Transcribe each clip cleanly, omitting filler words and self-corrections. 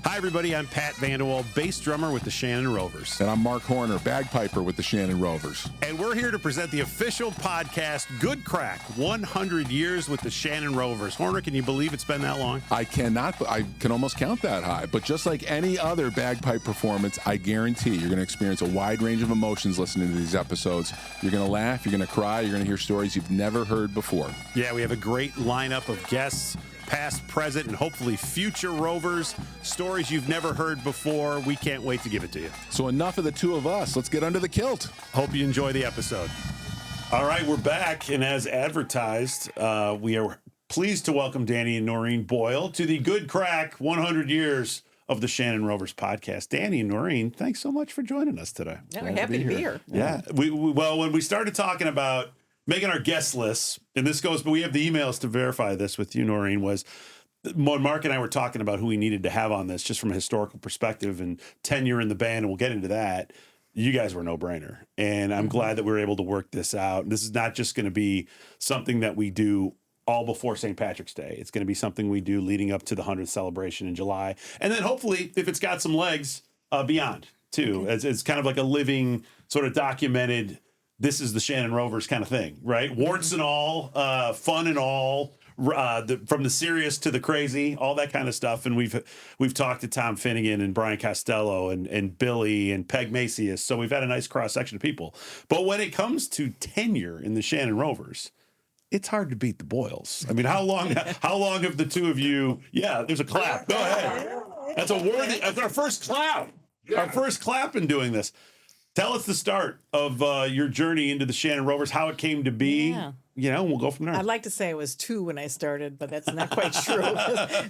Hi, everybody. I'm Pat Vanderwall, bass drummer with the Shannon Rovers. And I'm Marc Horner, bagpiper with the Shannon Rovers. And we're here to present the official podcast, Good Craic, 100 Years with the Shannon Rovers. Horner, can you believe it's been that long? I cannot, I can almost count that high. But just like any other bagpipe performance, I guarantee you're going to experience a wide range of emotions listening to these episodes. You're going to laugh, you're going to cry, you're going to hear stories you've never heard before. Yeah, we have a great lineup of guests, past, present, and hopefully future Rovers. Stories you've never heard before. We can't wait to give it to you. So enough of the two of us. Let's get under the kilt. Hope you enjoy the episode. All right, we're back. And as advertised, we are pleased to welcome Danny and Noreen Boyle to the Good Craic 100 Years of the Shannon Rovers podcast. Danny and Noreen, thanks so much for joining us today. Yeah, we're happy to be here. Yeah. Well, when we started talking about making our guest lists, and this goes, but we have the emails to verify this with you, Noreen, was when Marc and I were talking about who we needed to have on this, just from a historical perspective and tenure in the band, and we'll get into that. You guys were a no-brainer. And I'm glad that we were able to work this out. This is not just going to be something that we do all before St. Patrick's Day. It's going to be something we do leading up to the 100th celebration in July. And then hopefully, if it's got some legs, beyond, too. Okay. It's kind of like a living, sort of documented, this is the Shannon Rovers kind of thing, right? Warts and all, fun and all, from the serious to the crazy, all that kind of stuff. And we've talked to Tom Finnegan and Brian Costello and Billy and Peg Macias. So we've had a nice cross section of people. But when it comes to tenure in the Shannon Rovers, it's hard to beat the Boyles. I mean, how long have the two of you? Yeah, there's a clap. Go ahead. That's our first clap. Our first clap in doing this. Tell us the start of your journey into the Shannon Rovers, how it came to be. Yeah. You know, we'll go from there. I'd like to say I was 2 when I started, but that's not quite true.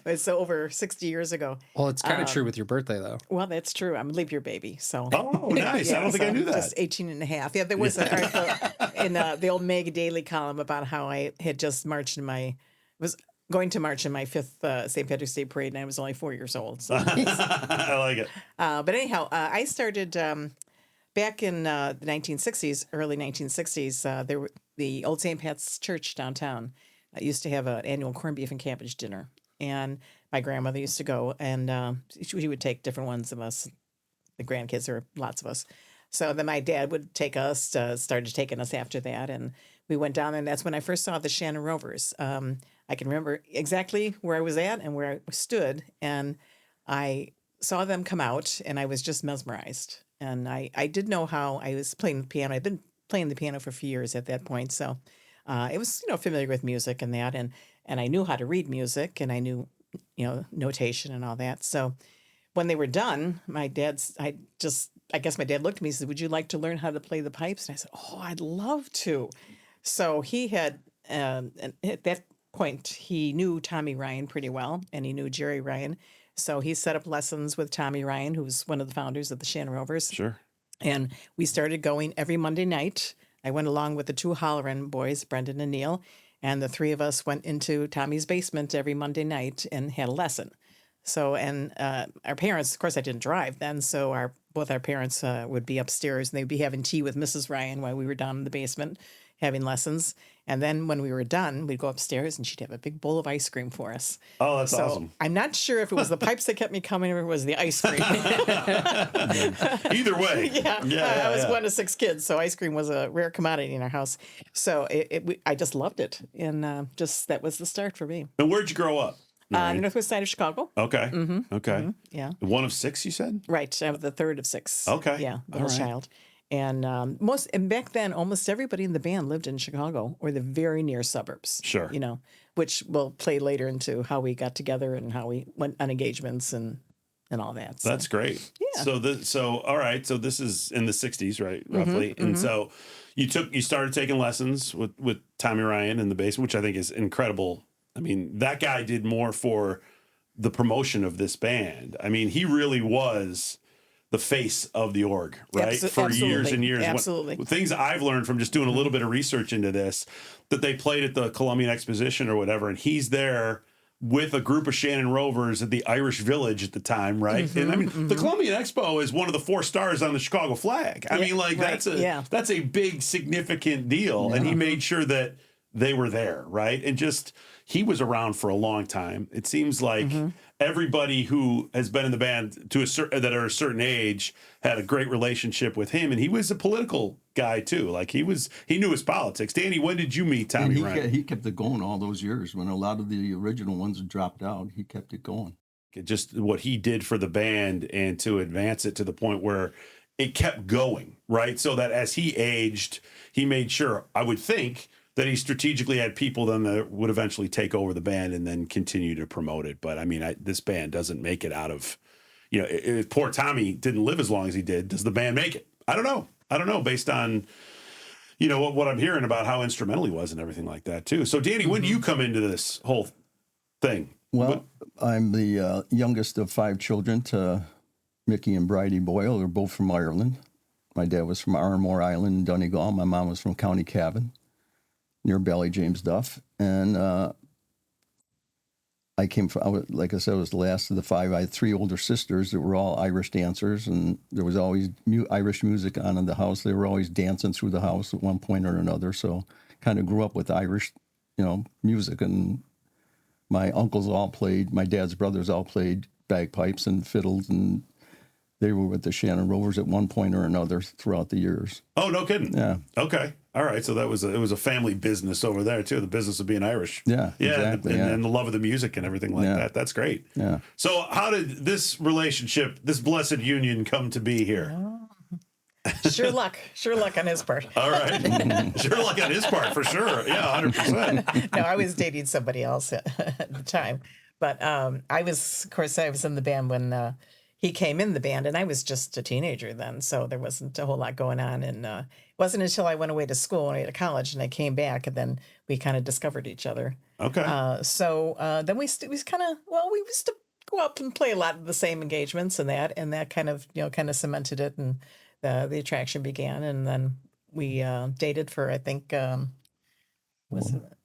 It's over 60 years ago. Well, it's kind of true with your birthday, though. Well, that's true. I'm a leap year baby. So. Oh, nice. Yeah, I don't think I knew that. Just 18 and a half. Yeah, there was an article in the old Mega Daily column about how I had just marched was going to march in my 5th St. Patrick's Day parade, and I was only 4 years old. So. I like it. But anyhow, I started... back in the 1960s, early 1960s, the old St. Pat's Church downtown used to have an annual corned beef and cabbage dinner. And my grandmother used to go, and she would take different ones of us, the grandkids, there were lots of us. So then my dad would take us, started taking us after that. And we went down, and that's when I first saw the Shannon Rovers. I can remember exactly where I was at and where I stood. And I saw them come out, and I was just mesmerized. And I did know how I was playing the piano. I'd been playing the piano for a few years at that point. So it was, familiar with music and that. And I knew how to read music, and I knew, notation and all that. So when they were done, I guess my dad looked at me and said, "Would you like to learn how to play the pipes?" And I said, "Oh, I'd love to." So he had, and at that point, he knew Tommy Ryan pretty well, and he knew Jerry Ryan. So he set up lessons with Tommy Ryan, who's one of the founders of the Shannon Rovers. Sure. And we started going every Monday night. I went along with the 2 Holleran boys, Brendan and Neil, and the 3 of us went into Tommy's basement every Monday night and had a lesson. So, and our parents, of course, I didn't drive then, so both our parents would be upstairs, and they'd be having tea with Mrs. Ryan while we were down in the basement having lessons. And then when we were done, we'd go upstairs, and she'd have a big bowl of ice cream for us. Oh, that's awesome. I'm not sure if it was the pipes that kept me coming or it was the ice cream. Either way. I was one of 6 kids, so ice cream was a rare commodity in our house. So I just loved it. And that was the start for me. And where'd you grow up? The northwest side of Chicago. Okay. Mm-hmm. Okay. Mm-hmm. Yeah. One of 6, you said? Right. I'm the 3rd of 6. Okay. Yeah. Middle child. And back then, almost everybody in the band lived in Chicago or the very near suburbs. Sure. Which will play later into how we got together and how we went on engagements and all that. So. That's great. Yeah. So all right. So this is in the 60s, right? Roughly. Mm-hmm. And so you started taking lessons with Tommy Ryan in the basement, which I think is incredible. I mean, that guy did more for the promotion of this band. I mean, he really was the face of the org, right? For years and years. Absolutely. Things I've learned from just doing a little bit of research into this, that they played at the Columbian Exposition or whatever, and he's there with a group of Shannon Rovers at the Irish Village at the time, right? Mm-hmm, and I mean, the Columbian Expo is one of the 4 stars on the Chicago flag. I mean, like, that's a big, significant deal. Yeah. And he made sure that they were there, right? And just he was around for a long time. It seems like everybody who has been in the band to that are a certain age had a great relationship with him, and he was a political guy too. Like he knew his politics. Danny, when did you meet Tommy Ryan? He kept it going all those years. When a lot of the original ones dropped out, he kept it going. Just what he did for the band and to advance it to the point where it kept going, right? So that as he aged, he made sure, I would think, that he strategically had people then that would eventually take over the band and then continue to promote it. But I mean, this band doesn't make it out of, if poor Tommy didn't live as long as he did, does the band make it? I don't know based on, what I'm hearing about how instrumental he was and everything like that too. So Danny, when do you come into this whole thing? Well, I'm the youngest of 5 children to Mickey and Bridie Boyle. They're both from Ireland. My dad was from Armore Island in Donegal. My mom was from County Cavan, near Ballyjamesduff. And I came from, like I said, I was the last of the 5. I had 3 older sisters that were all Irish dancers, and there was always Irish music on in the house. They were always dancing through the house at one point or another. So kind of grew up with Irish, music. And my uncles all played, my dad's brothers all played bagpipes and fiddles, and they were with the Shannon Rovers at one point or another throughout the years. Oh, no kidding. Yeah. Okay. All right. So it was a family business over there too. The business of being Irish. Yeah. Exactly. And the love of the music and everything like that. That's great. Yeah. So how did this relationship, this blessed union, come to be here? Sure luck on his part. All right. Sure luck on his part for sure. Yeah, 100%. No, I was dating somebody else at the time, but I was in the band when he came in the band, and I was just a teenager then, so there wasn't a whole lot going on. And it wasn't until I went away to school and to college, and I came back, and then we kind of discovered each other. Okay. So then we used to go up and play a lot of the same engagements and that kind of cemented it, and the attraction began, and then we dated for I think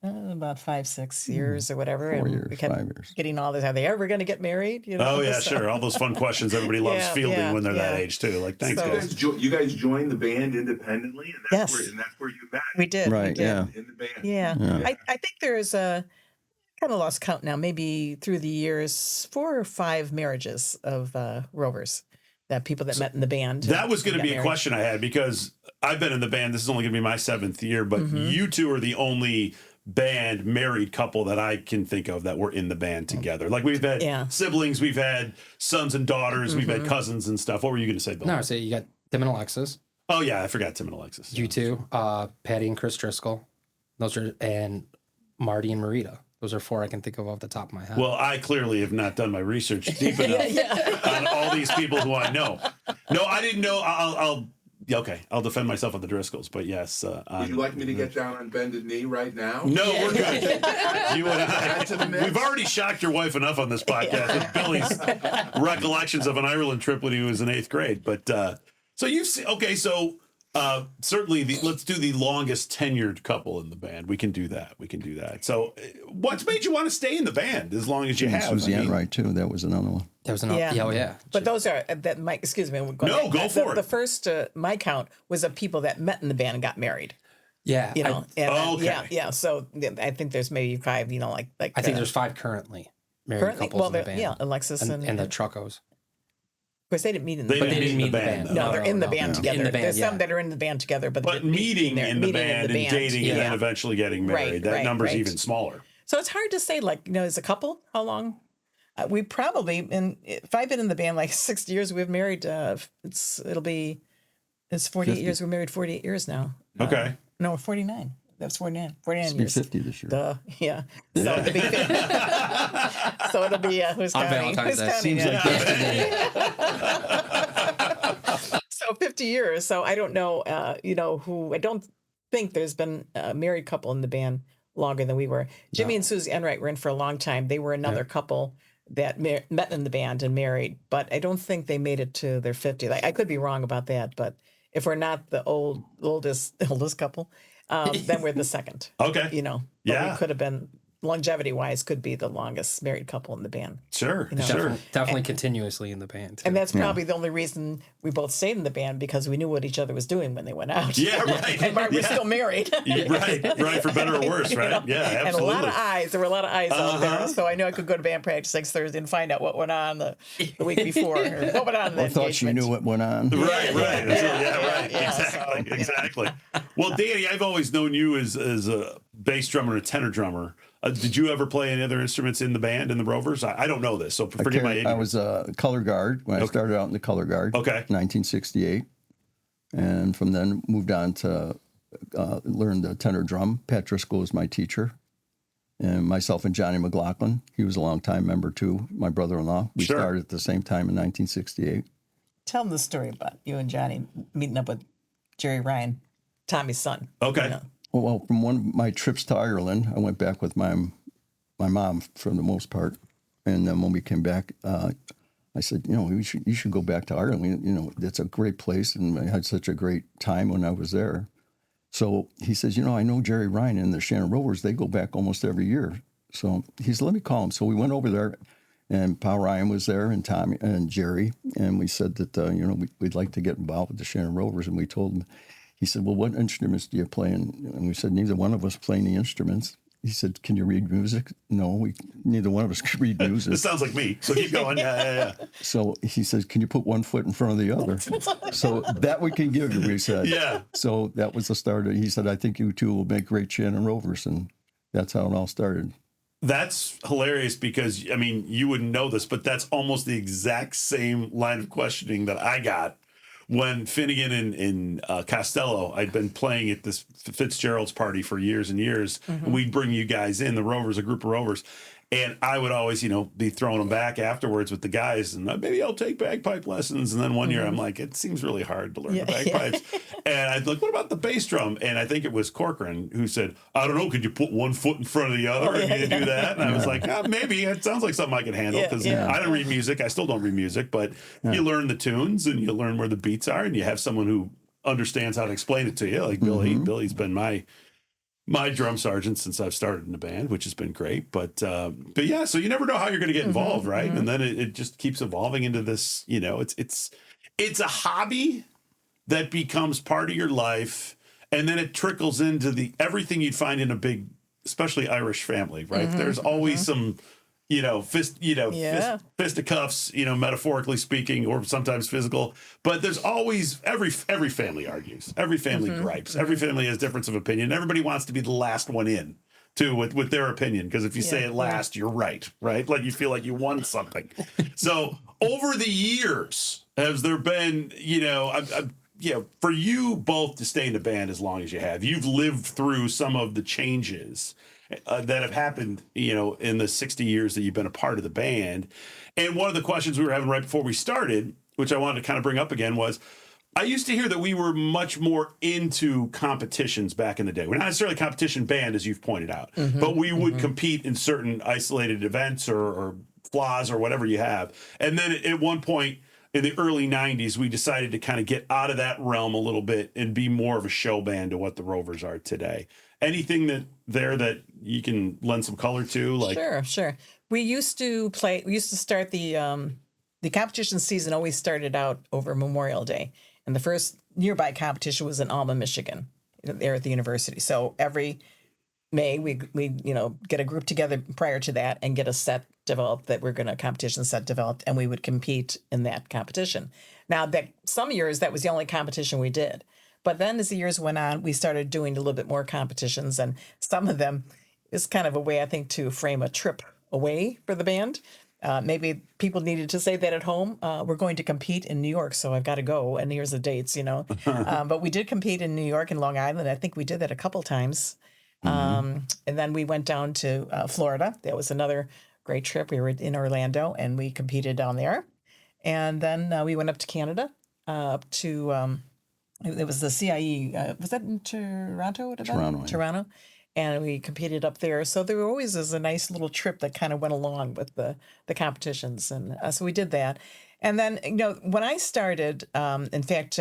about 5-6 years or whatever. 4 years, we kept 5 years. getting all this. Are they ever going to get married? Oh yeah, sure. All those fun questions everybody loves fielding when they're that age too. Like, thanks, guys. You guys joined the band independently, and that's where you met. We did. Right. We did. Yeah. In the band. Yeah. I think there's a kind of lost count now. Maybe through the years, 4 or 5 marriages of Rovers. That people that met in the band. That was going to be a question I had, because I've been in the band. This is only going to be my 7th year, but you two are the only band married couple that I can think of that were in the band together. Like, we've had siblings, we've had sons and daughters, we've had cousins and stuff. What were you going to say, Bill? No, so you got Tim and Alexis. Oh yeah, I forgot Tim and Alexis. You two, Patty and Chris Driscoll. And Marty and Marita. Those are 4 I can think of off the top of my head. Well, I clearly have not done my research deep enough on all these people who I know. No, I didn't know. I'll defend myself on the Driscolls, but yes. Would you like me to get down on bended knee right now? No, we're good. You and I. We've already shocked your wife enough on this podcast with Billy's recollections of an Ireland trip when he was in 8th grade. But so you've seen, okay, so certainly let's do the longest tenured couple in the band. We can do that. So what's made you want to stay in the band as long as you have? Suzanne Wright too. That was another one. That was another. Yeah. But those are that. Mike, excuse me. Go for it. The first my count was of people that met in the band and got married. Yeah. Yeah. So I think there's maybe 5. I think there's 5 currently married couples in the band. Yeah, Alexis and the Truckos. Of course, they didn't meet in the band. band. They didn't meet in the band. No, they're in the band together. In the band, There's some that are in the band together, but meeting in the band and dating and then eventually getting married. That number's even smaller. So it's hard to say, as a couple, how long? We probably, if I've been in the band 60 years, we've married. It's 48 years. We're married 48 years now. Okay. No, 49. That's 49. 49 years. 50 this year. Duh. Yeah. So it'll be 50. So it'll be who's on counting? Valentine's Day. Seems like So 50 years. So I don't know. Who I don't think there's been a married couple in the band longer than we were. Jimmy and Susie Enright were in for a long time. They were another couple that met in the band and married, but I don't think they made it to their 50th. I could be wrong about that, but if we're not the oldest couple, then we're the second. Okay. But we could have been longevity wise, could be the longest married couple in the band. Sure, You know? sure. Definitely continuously in the band. Too. And that's probably the only reason we both stayed in the band, because we knew what each other was doing when they went out. Yeah, right. And Marc was Yeah. still married. Right, for better or worse, right? Yeah, absolutely. And a lot of eyes. There were a lot of eyes out there. So I knew I could go to band practice next Thursday and find out what went on the week before. Or what went on in the I thought she engagement. knew what went on. Right. Right. Yeah, Exactly. Well, Danny, I've always known you as a bass drummer and a tenor drummer. Did you ever play any other instruments in the band in the Rovers? I don't know this, so forgive my ignorance. I was a color guard when I started out in the color guard. Okay. 1968, and from then moved on to learn the tenor drum. Pat Driscoll was my teacher, and myself and Johnny McLaughlin. He was a longtime member too. My brother-in-law. We Sure. started at the same time in 1968. Tell them the story about you and Johnny meeting up with Jerry Ryan, Tommy's son. Okay. You know. Well, from one of my trips to Ireland, I went back with my mom for the most part, and then when we came back, I said, you should go back to Ireland. It's a great place, and I had such a great time when I was there. So he says, I know Jerry Ryan and the Shannon Rovers. They go back almost every year. So he said, let me call him. So we went over there, and Paul Ryan was there, and Tommy and Jerry, and we said that we'd like to get involved with the Shannon Rovers, and we told him. He said, well, what instruments do you play? And we said, neither one of us play any instruments. He said, can you read music? No, neither one of us can read music. This sounds like me, so keep going. Yeah. So he says, can you put one foot in front of the other? So that we can give you, we said. Yeah. So that was the start. He said, I think you two will make great Shannon Rovers. And that's how it all started. That's hilarious because, you wouldn't know this, but that's almost the exact same line of questioning that I got when Finnegan and Costello, I'd been playing at this Fitzgerald's party for years and years. Mm-hmm. And we'd bring you guys in, the Rovers, a group of Rovers. And I would always, be throwing them back afterwards with the guys, and maybe I'll take bagpipe lessons. And then one year I'm like, it seems really hard to learn the bagpipes. And I'd like, what about the bass drum? And I think it was Corcoran who said, I don't know, could you put one foot in front of the other and do that? And I was like, maybe. It sounds like something I can handle because I don't read music. I still don't read music, but you learn the tunes and you learn where the beats are, and you have someone who understands how to explain it to you. Like Billy. Billy's been my drum sergeant since I've started in the band, which has been great. But yeah, so you never know how you're going to get involved, right? And then it just keeps evolving into this, it's a hobby that becomes part of your life, and then it trickles into everything you'd find in a big, especially Irish family, right? There's always some fisticuffs, metaphorically speaking, or sometimes physical. But there's always every family argues, every family gripes, every family has difference of opinion. Everybody wants to be the last one in, too, with their opinion, because if you say it last, you're right? Like you feel like you won something. So over the years, has there been, for you both to stay in the band as long as you have, you've lived through some of the changes that have happened, in the 60 years that you've been a part of the band. And one of the questions we were having right before we started, which I wanted to kind of bring up again, was I used to hear that we were much more into competitions back in the day. We're not necessarily a competition band, as you've pointed out, but we would compete in certain isolated events or flaws or whatever you have. And then at one point in the early 90s, we decided to kind of get out of that realm a little bit and be more of a show band to what the Rovers are today. Anything that you can lend some color to? Like, Sure. We used to start the competition season always started out over Memorial Day. And the first nearby competition was in Alma, Michigan, there at the university. So every May we get a group together prior to that and get a set developed competition set developed, and we would compete in that competition. Now that some years that was the only competition we did. But then as the years went on, we started doing a little bit more competitions, and some of them is kind of a way, I think, to frame a trip away for the band. Maybe people needed to say that at home. We're going to compete in New York, so I've got to go, and here's the dates, But we did compete in New York and Long Island. I think we did that a couple times. And then we went down to Florida. That was another great trip. We were in Orlando, and we competed down there. And then we went up to Canada, up to... it was the CIE. Was that in Toronto? Toronto. And we competed up there. So there always is a nice little trip that kind of went along with the competitions. And so we did that. And then, when I started, in fact,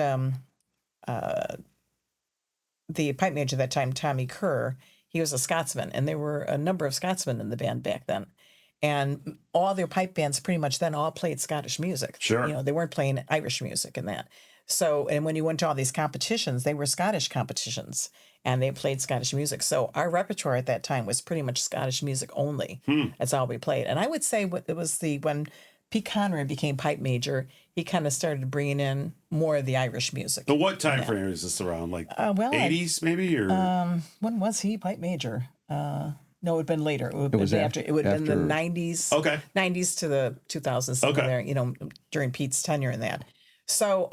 the pipe major at that time, Tommy Kerr, he was a Scotsman, and there were a number of Scotsmen in the band back then. And all their pipe bands pretty much then all played Scottish music. Sure. You know, they weren't playing Irish music and that. So, and when you went to all these competitions, they were Scottish competitions, and they played Scottish music. So our repertoire at that time was pretty much Scottish music only. That's all we played. And I would say it was when Pete Conroy became pipe major, he kind of started bringing in more of the Irish music. So what time frame is this around? Like well, 80s maybe? Or when was he pipe major? No, it would have been later. It would have was been after. It would have been the after- 90s. Okay. 90s to the 2000s. Somewhere there, you know, during Pete's tenure in that. So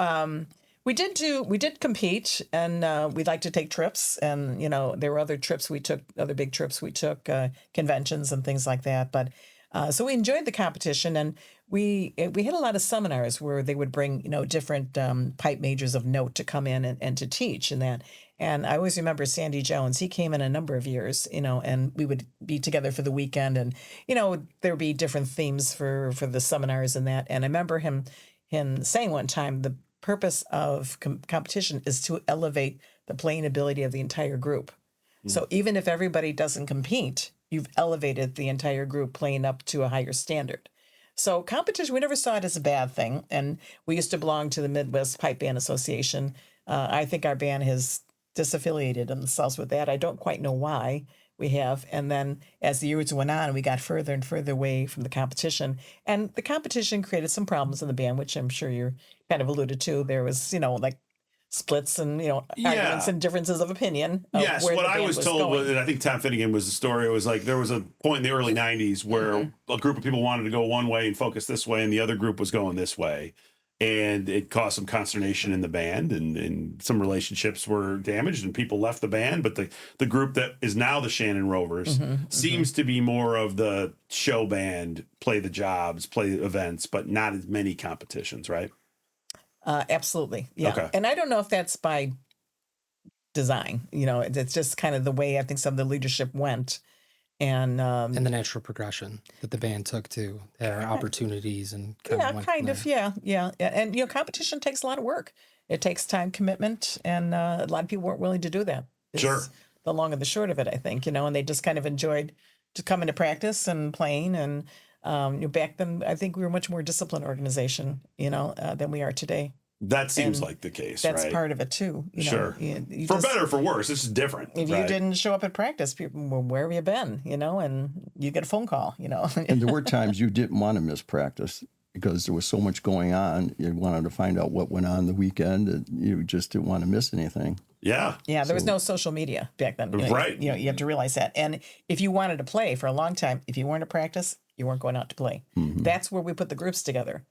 we did compete, and we'd like to take trips, and you know there were other trips we took, other big trips we took, conventions and things like that. But so we enjoyed the competition, and we had a lot of seminars where they would bring, you know, different pipe majors of note to come in and to teach and that. And I always remember Sandy Jones. He came in a number of years, you know, and we would be together for the weekend, and you know there would be different themes for the seminars and that. And I remember him saying one time the purpose of competition is to elevate the playing ability of the entire group. So even if everybody doesn't compete, you've elevated the entire group playing up to a higher standard. So competition, we never saw it as a bad thing. And we used to belong to the Midwest Pipe Band Association. I think our band has disaffiliated themselves with that. I don't quite know why we have. And then as the years went on, we got further and further away from the competition. And the competition created some problems in the band, which I'm sure you're kind of alluded to. There was, you know, like splits and, you know, arguments and differences of opinion. Of yes, where what the I band was told going. was, and I think Tom Finnegan was the story, it was like there was a point in the early 90s where a group of people wanted to go one way and focus this way, and the other group was going this way. And it caused some consternation in the band, and some relationships were damaged, and people left the band. But the group that is now the Shannon Rovers seems to be more of the show band, play the jobs, play events, but not as many competitions, right? Absolutely. Yeah. Okay. And I don't know if that's by design. You know, it's just kind of the way I think some of the leadership went. And And the natural progression that the band took to their opportunities and kind yeah, of went kind from of. there. Yeah. And, you know, competition takes a lot of work. It takes time, commitment, and a lot of people weren't willing to do that. It's Sure. the long and the short of it, I think, you know, and they just kind of enjoyed just coming to practice and playing. And you know, back then, I think we were a much more disciplined organization, you know, than we are today. That seems And like the case, That's right? part of it too. You know, Sure. you For just- better or for worse, this is different. If you right? didn't show up at practice, people, well, where have you been? You know, and you get a phone call, you know. And there were times you didn't want to miss practice because there was so much going on. You wanted to find out what went on the weekend, and you just didn't want to miss anything. Yeah. Yeah, there was no social media back then. Right. You know, you have to realize that. And if you wanted to play for a long time, if you weren't at practice, you weren't going out to play. That's where we put the groups together,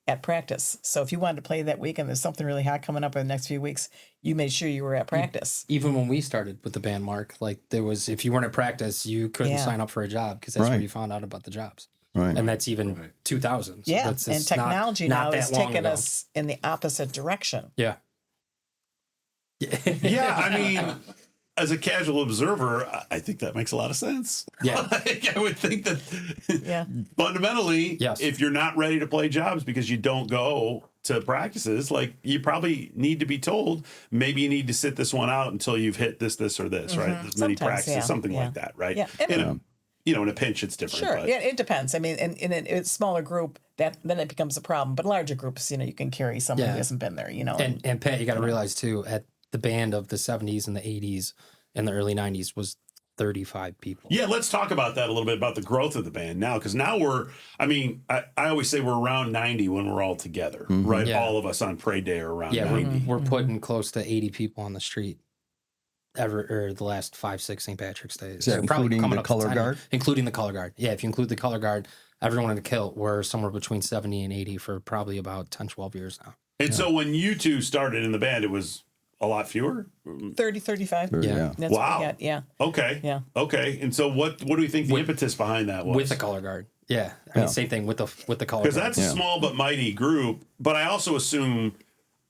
at practice. So if you wanted to play that week and there's something really hot coming up in the next few weeks, you made sure you were at practice. Even when we started with the band, Marc, like there was, if you weren't at practice, you couldn't Yeah. sign up for a job because that's where Right. you found out about the jobs. Right. And that's even 2000. So Yeah, that's and just technology not now is that long taking ago. us in the opposite direction. Yeah. Yeah, I mean, as a casual observer, I think that makes a lot of sense. Yeah. Like, I would think that Yeah. fundamentally, Yes. if you're not ready to play jobs because you don't go to practices, like you probably need to be told, maybe you need to sit this one out until you've hit this, or this, right? There's many Sometimes, practices, yeah, something yeah. like that, right? Yeah, and- In a, you know, in a pinch, it's different. Sure. But Yeah, it depends. I mean, in a smaller group, then it becomes a problem. But larger groups, you know, you can carry someone Yeah. who hasn't been there, you know. And Pat, you got to realize too, at the band of the 70s and the 80s and the early 90s was 35 people. Yeah, let's talk about that a little bit, about the growth of the band now, because now I always say we're around 90 when we're all together, right? Yeah. All of us on Parade Day are around Yeah, 90. we're putting close to 80 people on the street the last 5-6 St. Patrick's days. Is that They're probably including coming the up to color 10, guard? Including the color guard. Yeah, if you include the color guard, everyone in the kilt, we're somewhere between 70 and 80 for probably about 10, 12 years now. And so when you two started in the band, it was a lot fewer? 30, 35. Yeah. That's Wow. what we got. Yeah. Okay. Yeah. Okay. And so what do we think the impetus behind that was? With the color guard. Yeah. I mean, same thing with the color guard. Because that's a small but mighty group. But I also assume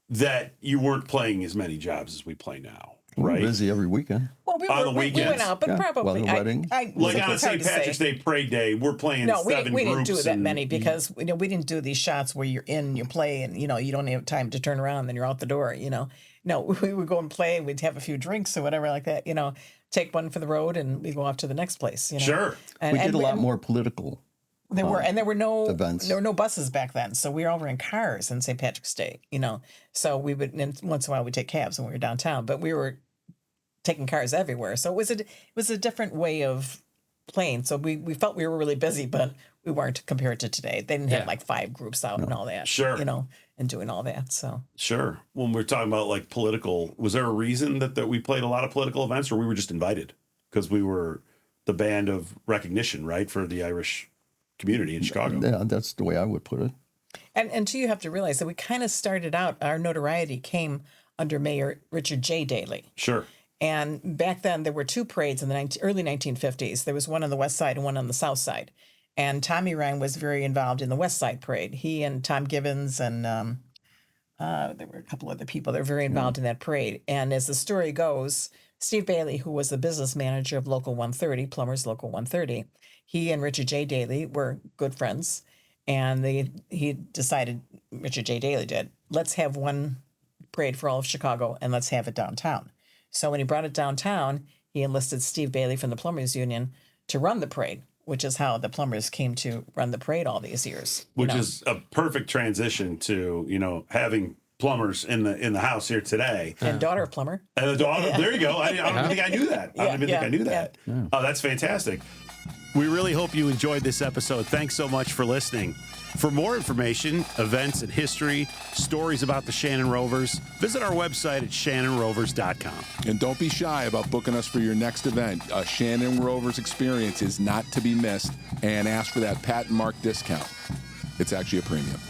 that you weren't playing as many jobs as we play now, We're right? busy every weekend. Well, we On the we went weekends. out, but Yeah. probably Well, the wedding. Like it's on hard St. to say. Patrick's Day Parade Day, we're playing No, seven we groups. didn't do that and- many because we didn't do these shots where you're in, you play, and you know you don't have time to turn around, then you're out the door. You know, we would go and play, and we'd have a few drinks or whatever like that, take one for the road, and we'd go off to the next place. Sure. And, we did a lot more political. There were no events. There were no buses back then, so we were all in cars on St. Patrick's Day. So we would, and once in a while we'd take cabs when we were downtown, but we were taking cars everywhere. So it was a different way of playing. So we felt we were really busy, but we weren't compared to today. They didn't have like 5 groups out and all that. Sure. And doing all that. So sure. When we're talking about like political, was there a reason that we played a lot of political events, or we were just invited because we were the band of recognition, right, for the Irish community in Chicago? Yeah, that's the way I would put it. And too, you have to realize that we kind of started out, our notoriety came under Mayor Richard J. Daley. Sure. And back then, there were 2 parades in the early 1950s. There was one on the west side and one on the south side. And Tommy Ryan was very involved in the west side parade. He and Tom Gibbons and there were a couple other people that were very involved in that parade. And as the story goes, Steve Bailey, who was the business manager of Local 130, Plumbers Local 130, he and Richard J. Daley were good friends. And he decided, Richard J. Daley did, let's have one parade for all of Chicago and let's have it downtown. So when he brought it downtown, he enlisted Steve Bailey from the Plumbers Union to run the parade, which is how the plumbers came to run the parade all these years. Which is a perfect transition to, having plumbers in the house here today. And daughter of plumber. And the daughter, there you go. I don't think I knew that. I don't even think I knew that. Yeah. Oh, that's fantastic. We really hope you enjoyed this episode. Thanks so much for listening. For more information, events and history, stories about the Shannon Rovers, visit our website at shannonrovers.com. And don't be shy about booking us for your next event. A Shannon Rovers experience is not to be missed, and ask for that Pat and Marc discount. It's actually a premium.